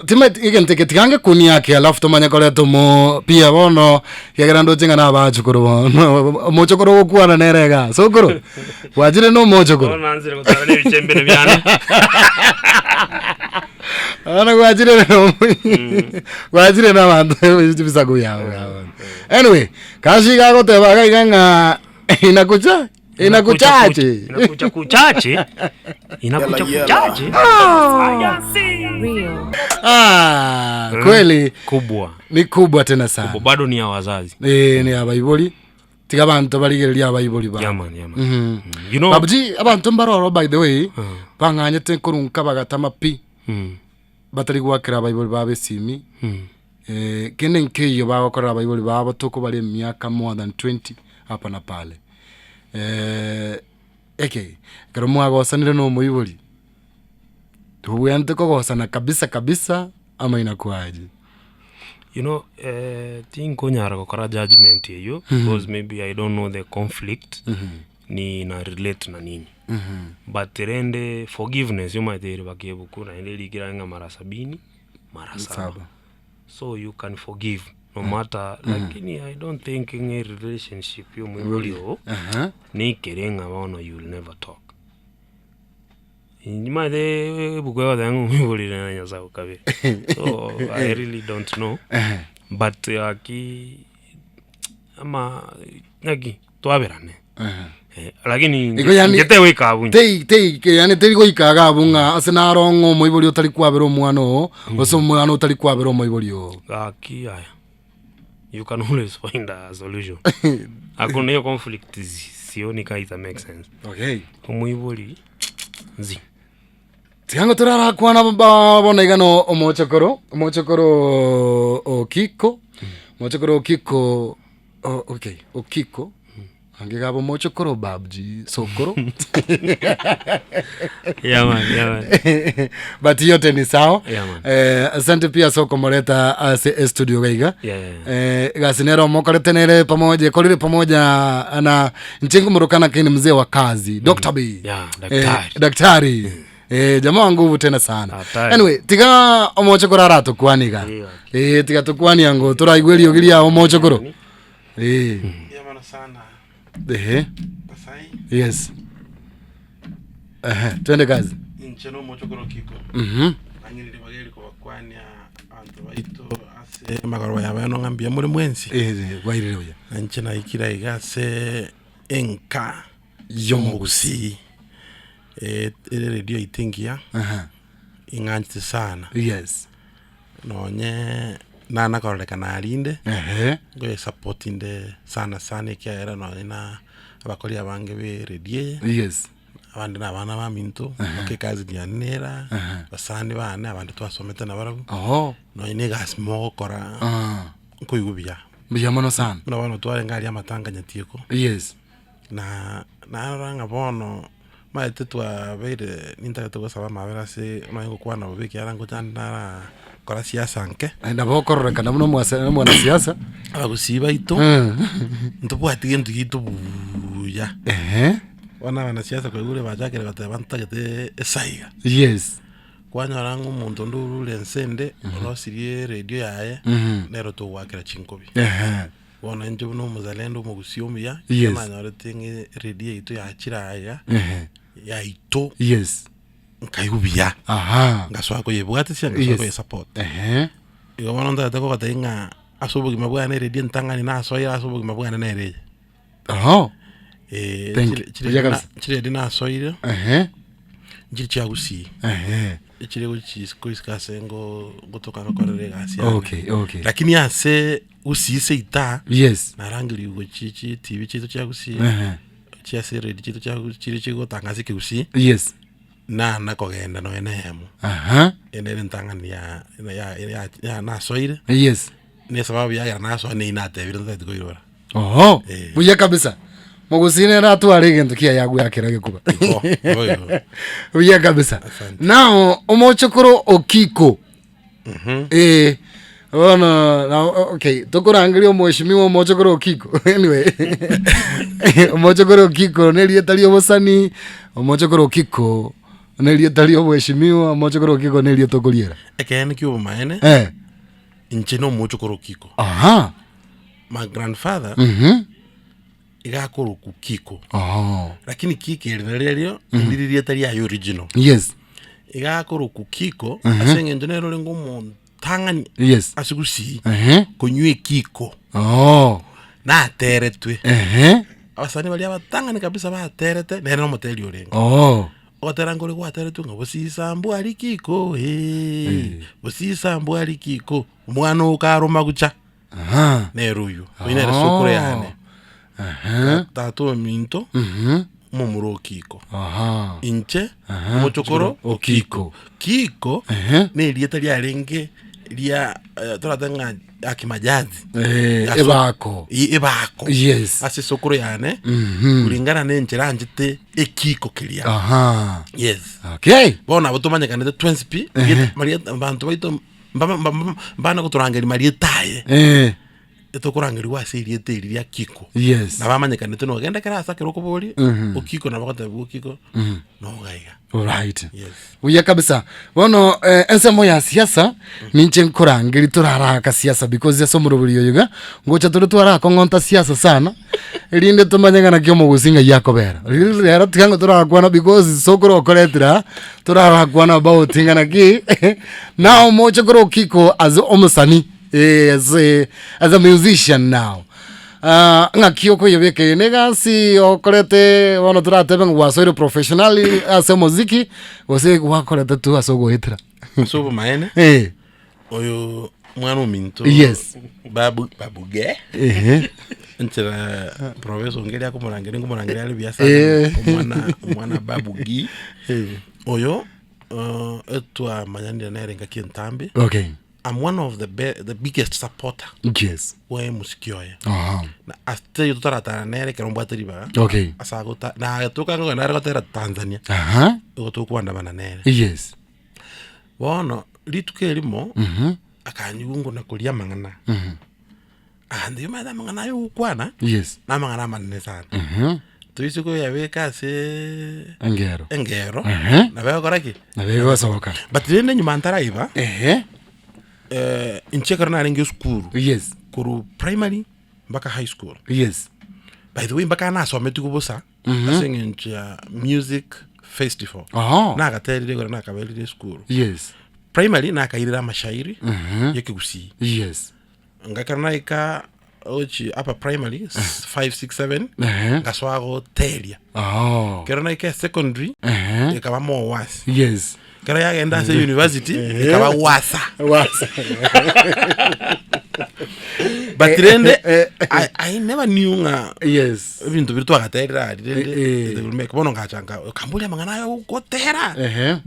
timet igen tikange kuni yake alafu tumanya kole tumo pia bono yagerando jinga na bachukuru bono mochokoro kuana nerega sokoro wajire no mochokoro nanzire kutana bichembe ne byana ana wajire na bantu bisago yawe. Anyway, kashi gago te baga iganga inakuchache kweli kubwa ni kubwa tena sana kubwa bado ni ya wazazi ni abayiboli tiga bantu baligeria abayiboli ba you know babuji abantu mbaroro by the way banganye te kurunka bagatama pi batari gwakira abayiboli babe simi kene nkeyo bagokora abayiboli babo toko bali miaka more than 20 hapa na pale karo mwagosanire no muyibuli tubuyante kogosana kabisa ama inakuaje? You know, think nyara gukora judgment hiyo because maybe I don't know the conflict ni na relate na nini. But rende forgiveness you might hear bakibuku na ende ligiranga mara 70 mara 7. So you can forgive no matter lakini I don't think in a relationship you mwilio ni kerenga wono you will never talk. Inima de bugwa dangu mwili na nyasa ukabe. So I really don't know. But aki ama nagi twaberane. Lakini ngete weka abunyi. Yani teri ikaga abunga asena rongo mwibuli utali kwabero mwana oso mwana utali kwabero mwibuli aki aya. You can always find a solution. Hakuna hiyo conflict sioni kaita make sense. Okay. Kumwibuli nzi. Tiango turara kwana babona igano omochokoro okiko. Mochokoro okiko okay, okiko. Angegabo mochokoro babji sokoro. Yeah man. But yote ni sawa. Yeah man. Asante pia soko moleta studio gaiga. Yeah. Gasinero mokolete nere pamoja, kolile pamoja na nchengu murukana kini mzee wa kazi, Dr. B. Yeah, daktari. Jamaa wa nguvu tena sana. Atari. Anyway, tiga omochokoro arato kwaniga. Tiga tukwani yango turaigweli ogilia omochokoro. Yamana sana. Pasai. Yes. Twende kazi. Ncheno mochokoro kiko. Angiri bageri kwa kwani antu baito ase magaro ya bano ngambia muri mwensi. Wairire oya. Nchena ikira igase enka yomugusi. Radio itingia. Inganti sana. Yes. Nonye nana korolekana alinde ngoye supporting the sana ikiaera na abakoli abange be redie abandi nabana ba minto kazi dianera basani bana abandi twasomete nabarabu no ine gas mo kora koyubya biyamono sana na bana tware ngali amatanga nyatieko na ranga bono maete twa bere ninta to saba mabera se no kwa na bobeki arango tandara kora siasa nke na bokorora kana muno mwana siasa abagusiba ito ntubwati ntu gitu ya wana siasa kwa gure bajake batavanta gete esaiga kwanyarango muntu ndurule nsende olosirie radio yaye nero to wakira chinkobi wana nje no muzalendo mu gusiomya manyore tingi radio ito ya chiraya ya ito nkayubya ngaswa ko yebwate sia ngaswa ko support iyo wana ndata ko katenga asubugi mabwana radio ntangani na soya asubugi mabwana na ere chire dina soya njiri chagusi chire ko iskasengo gotoka ko korere gasia okay lakini ase usise ita narangiri ugo chichi tv chito chagusi chia sere chito chagusi chire chigo tangazi ke usi na kogenda no enemo ene ntangani ya na soire yes ni sababu ya na so ni inate vile ndio tukoirora buya kabisa mugusine na tu ari gento kia yagu yakira gikuba buya kabisa now omochokoro okiko okay tukurangiria mheshimiwa omochokoro okiko anyway omochokoro okiko nelietario bosani omochokoro okiko nelietario mheshimiwa omochokoro okiko nelietokuriera ekene kyo maene inchino omochokoro okiko my grandfather igakoro kukiko lakini kiki lelelio ndirietari ya original yes igakoro kukiko asenge njenero lengo mu tangani yes asigusi kunywe kiko na teretwe abasani bali abatangani kabisa ba terete nero moteli orengo oterangole kwa teretwe ngobosisa mbu ali kiko bosisa ali kiko umwana ukaruma gucha neruyo inere sokore yane tato minto momuro kiko inche mochokoro okiko kiko ne lieta lya renge lya toratanga akimajazi ebako yes ase sokoro yane kulingana nenchera njite ekiko kilia yes okay bona botomanya kanete 20p maria bantu baito mbana kuturangeri maria taye etokurangeri wasiri eteri ya kiko yes na bamanyekanete no genda kera asa keroko boli okiko na bakata okiko no gaiga right yes uya kabisa bono ensemo ya siasa ninche nkurangeri turaraka siasa because yaso muruburiyo yuga ngocha turu twaraka ngonta siasa sana elinde tumanyangana kyo mugusinga yakobera rero tikango turakwana because sokoro okoretira turarakwana about tingana ki now mocho koro kiko as omusani as a musician now ngakio ko yebeke negasi okorete wono turatebe ngwasoire professionally as muziki wose wakorete tu asogo hitra so maene oyo mwana minto yes babuge ntira professor ngelia ko murangeria ali biasa mwana babugi oyo etwa manyandi na erenga kintambe okay I'm one of the biggest supporter. Yes. Wa musikioye. Na aste yutarata nere keromba teriba. Okay. Asagota na toka ngo na ragotera Tanzania. Ugoto kwanda bana nere. Yes. Bono lituke limo akanyungu na kulia mangana. Andi yuma mangana yo kwana. Yes. Na mangana manene sana. Tuisiko yabeka se engero. Na bego koraki. Na bego soka. But then nyuma ntara iba. Inchekara na rengi skuru. Yes. Kuru primary mpaka high school. Yes. By the way mpaka na so metu kubosa. Asenge ncha music festival. Na kateri gore na kabeli school. Yes. Primary na kairira mashairi yake gusi. Yes. Ngakana ika ochi upper primary 5 6 7 ngaswago telia. Kerana ika secondary ikaba mo wasi. Yes. Kara ya enda se university ikaba wasa. But then I never knew yes vintu vitu akatera de make bono ngachanga kambulia mangana yo gotera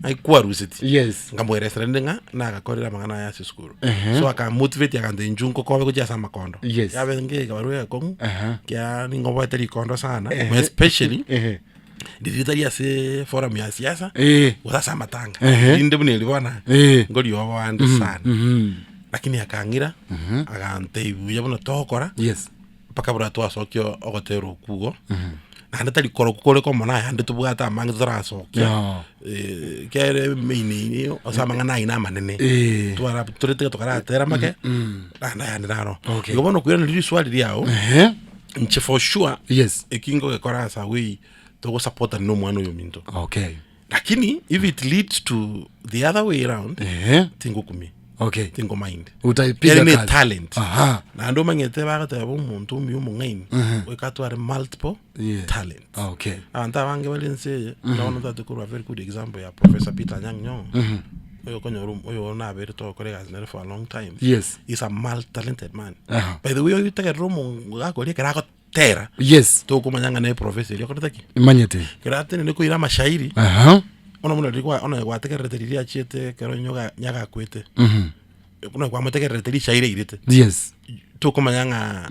aikuwa rusiti yes ngambo restaurant nga na akakorera mangana ya school so aka motivate yakande njunko ko kuja sama kondo yabe nge kabaruya kongu kya ningoba teri kondo sana especially Diditaria se forum ya siasa wasa matanga inde buneli bwana ngoli wa wande sana lakini akangira aganteibu yabona tokora yes paka bura to asokyo ogotero kugo na ndali koro kukole ko mona hande tubugata mangi zaraso kere mini osama ngana ina manene twara turete tokara tera make na ndaro ngobona kuyana ndi swali liao nche for sure yes ekingo ke korasa we to support no mwana yo minto okay lakini if it leads to the other way around tingo kumi okay tingo mind utaipiga kazi talent na ndo mangete bagata yabo muntu mbi umungaini we katware multiple talent okay anta bange balense naona tatu ku very good example ya Professor Peter Nyang'nyong oyo konyorum oyo na bere to colleagues there for a long time yes he's a multi-talented man by the way you take a room ngako le kara tera yes to kumanyanga na professor yako taki manyete kirate ne ko ira mashairi ona muna rikwa ona gwatekerete achete kero nyaga kwete kuna kwa mutekerete shaire irete yes to koma yanga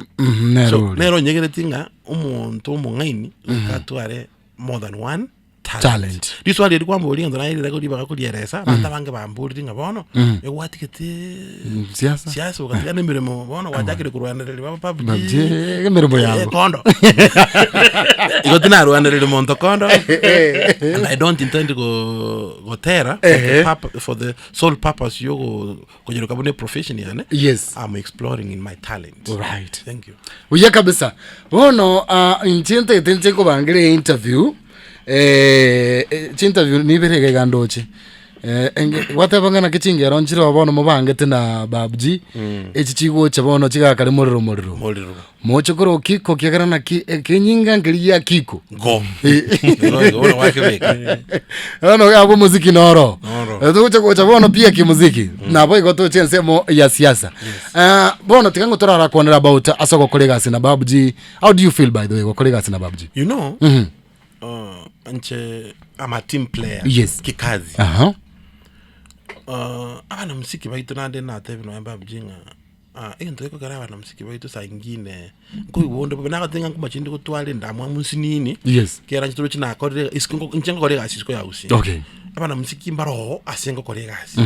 nero nyegerete nga umuntu mungaini ukatware more than one talent. This one did kwambo linga na ile kodi bakulieresa batabange bamburi nga bono egwatikete siasa ukati ne mirimo bono wajakire kurwanirira baba PUBG mirimo yango kondo igotina rwanirira monto kondo and I don't intend to go terra for the sole purpose yo kujiro kabone profession yani. Yes, I'm exploring in my talent. Right, thank you. Uya kabisa bono inchente tenche ko bangire interview interview ni berege gandoche watebanga na kichinge ronchiro bono mubangete na babji echichigo chabono chiga kali moriro mocho koro kiko kiagara na kinyinga ngiriya kiko go ono wakebeka ono abo muziki noro tucho chabono pia kimuziki na boy goto chensemo ya siasa bono tikango torara kuonera about asoko kolegasi na babji. How do you feel by the way kolegasi na babji? You know anche I'm a team player. Yes. Kikazi. Abana muziki baitu nande na tevi no yamba bjinga. Ento eko gara abana muziki baitu sa ingine. Ko iwondo bana gatenga kumachindi kutwale ndamwa musinini. Yes. Kera nchitoro china kore isiko nchenga kore gasiko ya usi. Okay. Abana muziki mbaro asengo kore gasi.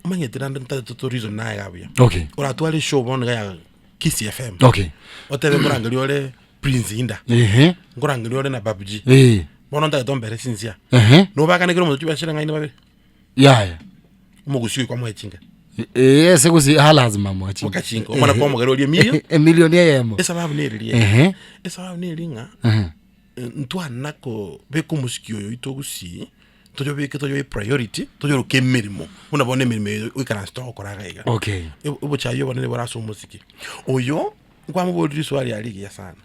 Mangete nande ntatu reason na yabya. Okay. Ora twale show bono ya Kiss FM. Okay. Otebe murangali ole Prince Inda. Ngurangali ole na babji. Bono nda dombere sinzia. No baka nekero mutu bashira ngaine babe. Yeah. Umugusiwe kwa mwechinga. Sekusi halazima mwachinga. Mwachinga. Omana kwa mwagero oli million. Million yemo. Esababu neri. Esababu neri nga. Ntwa nako beko musikio yo itogusi. Tojo beke tojo priority. Tojo ke mirimo. Una bone mirimo ukana store koraga iga. Okay. Ubo chayo bone baraso musiki. Oyo kwa mubodi swali aligi ya sana.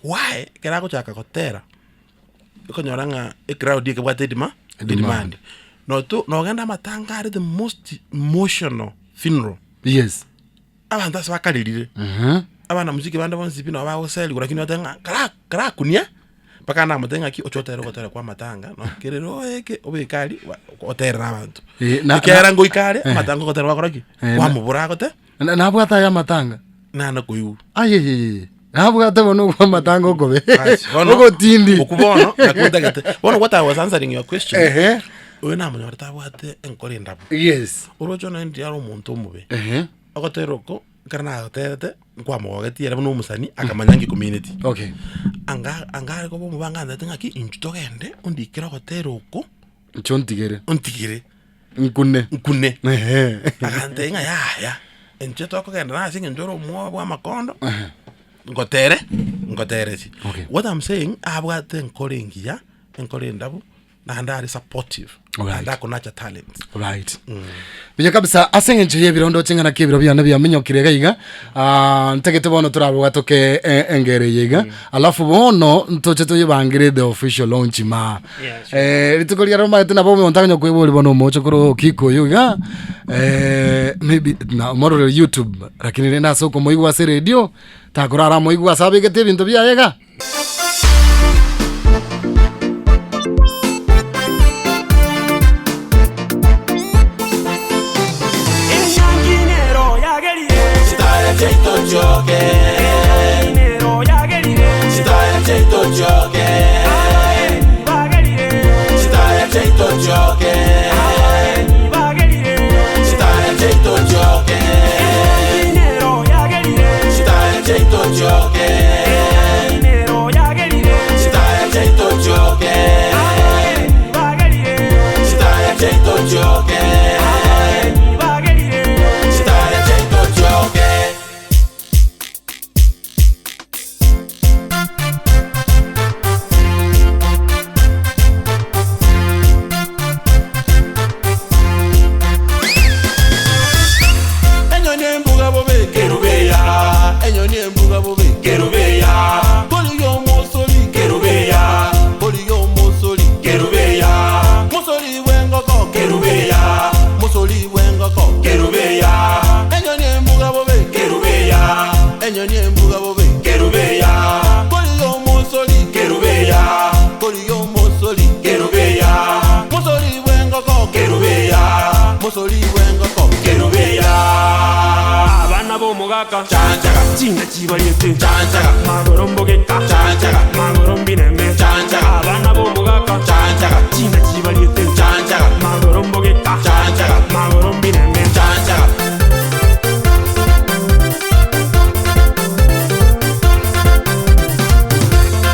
Why? Kera ko chaka kotera. Konyoranga crowd ke bwate demand. No to no ganda matanga the most emotional funeral. Yes. Abanda swakalirire. Abana muziki banda bonsipi no bawo sel kurakini watenga kara kunia. Paka na mutenga ki ochotero kotera kwa matanga no kerero eke obekali otera abantu. Kera ngo ikale matanga kotera wakoraki. Kwa mubura kote. Na bwata ya matanga. Na kuyu. Ayeye. Abwata bono kwa matanga ogobe. Ogo tindi. Okubono nakundagete. Bono what I was answering your question. Wena munyorta bwate enkore ndabu. Yes. Orojo na ndi yaro muntu mube. Agoteroko karna agotete kwa mogeti yara no musani akamanyangi community. Okay. Anga ko bomu banga ndatenga ki intugende undi kira goteroko nchontigere. Ontigere. Nkune. Agante nga ya. Encheto ko kenda na singe ndoro mo bwa makondo. Ngotere si. Okay. What I'm saying, abwate enkore ngiya, enkore ndabu. Na ndari supportive. Right. Ndako nacha talent. Right. Biya kabisa asenge nje birondo chingana kibiro bya nabi amenyokire gaiga ntegete bono turabo gatoke engere yiga alafu bono ntoche tuyibangire the official launch ma litukolia roma tena bomo ontanya kweboli bono mocho kuro kiko yiga maybe na moro YouTube lakini nenda soko moigwa se radio takurara moigwa sabe kete bintu bya yega. Enyo ni embuga bobe mugaka chanchaga chinga chibaliete chanchaga magorombogeka chanchaga magorombineme chanchaga abana bo mugaka chanchaga chinga chibaliete chanchaga magorombogeka chanchaga magorombineme chanchaga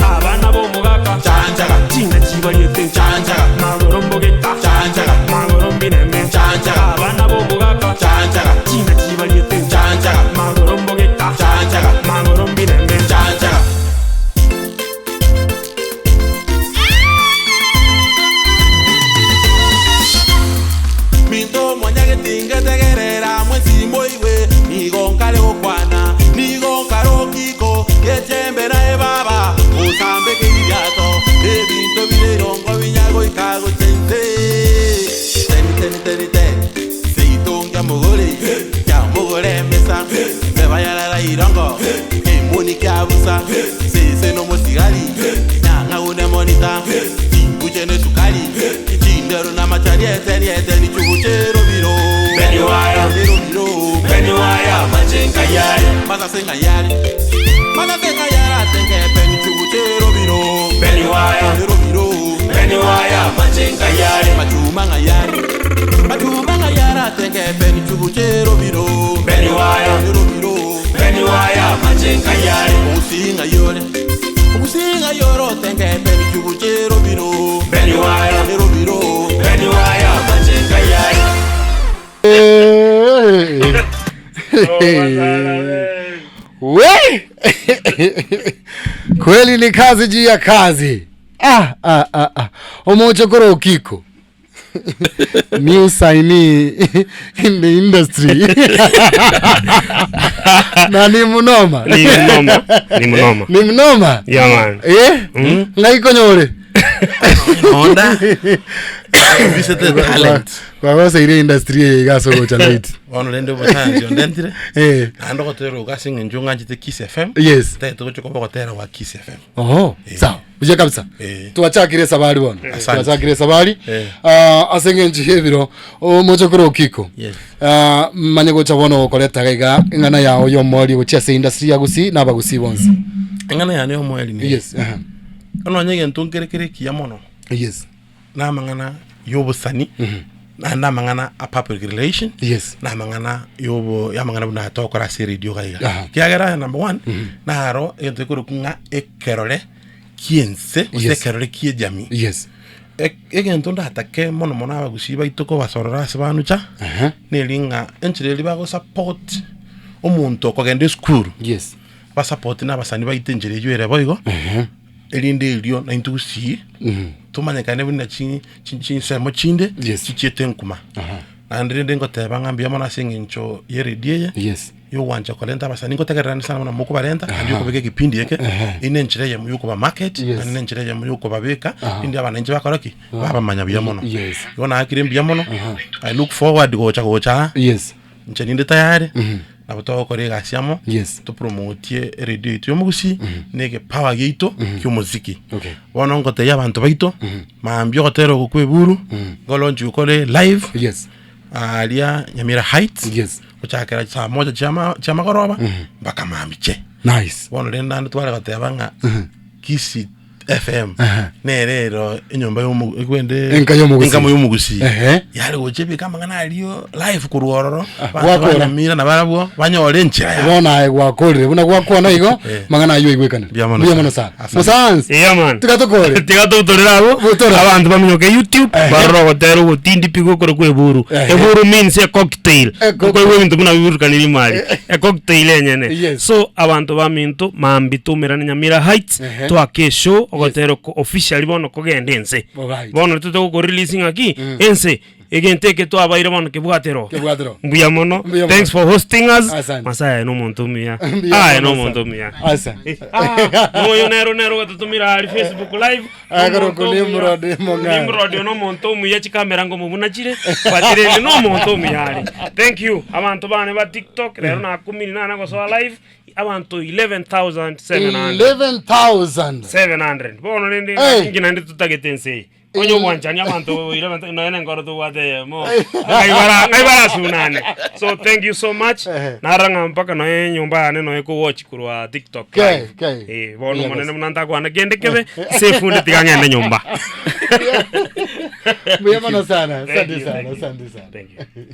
abana bo mugaka chanchaga chinga chibaliete chanchaga magorombogeka chanchaga magorombineme chanchaga abana bo mugaka chanchaga chinga chibaliete chanchaga magorombogeka chanchaga magorombineme chanchaga Minto mwanyage tinga tegerera mwezi moiwe nigonkale okwana nigonkale okiko yechembera ebaba usambe kiriato ebinto bilerongo binyago ikago tente seitonga mogore ya mogore mesa me vaya la irongo emoni kyabusa sese no mosigari nanga une monita ujene sukari chindero na machari eteni chubuchero biro Beniwaya Beniwaya machenga yari mata senga yari tenge peni chubuchero biro Beniwaya biro Beniwaya machenga yari machuma ngayari tenge peni chubuchero biro Beniwaya biro Beniwaya machenga yari Ukusinga yoro tenge peni chubuchero biro Beniwaya biro Beniwaya machenga yari We kweli ni kazi juu ya kazi. Omochokoro ukiko new signee in the industry. Na ni mnoma. Ni mnoma. Yeah man. Ngaiko nyore. Honda visited talent kwa wasa ile industry igaso cha light ono lende botanzi ondentire ando kotero ugasinga njunga njite Kiss FM. Yes teto ko kotera wa Kiss FM. Sawa uje kabisa tuachakire sabari bwana tuachakire sabari asenge njihebiro omochokoro ukiko manyego chabono koleta gaiga ngana yao yo mori uchia se industry yagusi na bagusi bonse ngana ya ne omweli ni yes ono nyege ntunkerekere kiyamono yes na mangana yobusani na mangana a public relation yes na mangana yobo ya mangana na tokora se radio gaiga kiagera number 1 na haro entekuru kunga ekerole kiense usekerole kie jami yes egento ndatake mono abagusiba itoko basorora se banucha nelinga enchireli bago support omuntu okogende school yes ba support na basani baitenjere yere boigo elinde ilio na intusi tumanyekane bina chin semo chinde chichete nkuma andrende ngoteba ngambia mona singincho yeredie yes yo wanja kolenta basani ngotegerana sana na muko barenta andi ko bege kipindi yake inenjire ye muyuko ba market inenjire ye muyuko babeka indi abanenje bakoroki baba manya bya mono yona akire mbya mono I look forward gocha yes ncheninde tayari abuto korega siamo yes to promote radio itu yomugusi nege power gito cyumuziki bono ngote y'abantu baito maambyo gotero kukweburu golonju kole live yes alia Nyamira Heights yes uchakera saa moja chama goroba baka maamiche nice bono lenda ntwara gotebanga Kiss FM nerero inyomba y'umugwende enka y'umugusi yari gochepe kama ngana aliyo live kuruororo Nyamira na barabwo banyore nchira ya bona gwakorire buna gwakona igo mangana ayo igwekana biyamono sa musanz man tikatokore tikatotorera abo abantu bamenyoke YouTube barro gotero gutindi pigo kore kweburu eburu means a cocktail kwe bintu buna biburukanira imali a cocktail enyene so abantu baminto mambitumira Nyamira Heights twakesho ogotero officially bono kogendense bono tuto ko releasing aki ense egenteke to abaire bono kebwatero mbuya mono thanks for hosting us masaya no montumia no montumia asa no yo nero gatutumira ali Facebook live agoro kulimrod no montumia chikamera ngo mubunachire batire no montumia ali thank you abantu bane ba TikTok rero na 18 go so live abantu 11,700 bono nende ngina ndi tutagetense onyo wanchani abantu ile bantu no ene ngoro tu wate mo ngai bara sunane. So thank you so much. Naranga mpaka no nyumba ane no ko watch kurwa TikTok. Bono monene mnanta kwa na gende kebe safe ndi tigangende nyumba. Muy sana. Asante sana. Thank you.